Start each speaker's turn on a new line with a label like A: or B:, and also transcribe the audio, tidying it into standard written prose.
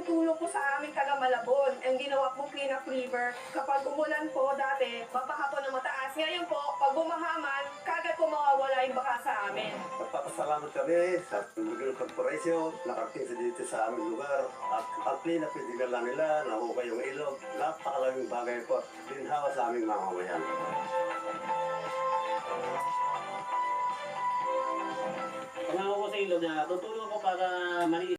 A: tulong po sa aming taga Malabon. Ang ginawa pong clean up river, kapag umulan po dati, babaha po ng mataas. Ngayon po, pag bumahaman, kagad po mawawala yung baka sa amin.
B: Nagpapasalamat kami sa Lugano Corporation, nakarating sa dito sa aming lugar. At ang clean up lang nila, nahukay yung ilog. Napakalaking bagay po. Linhawa sa aming mamamayan.
C: Pangako ko sa ilog na tutulong ako para maliit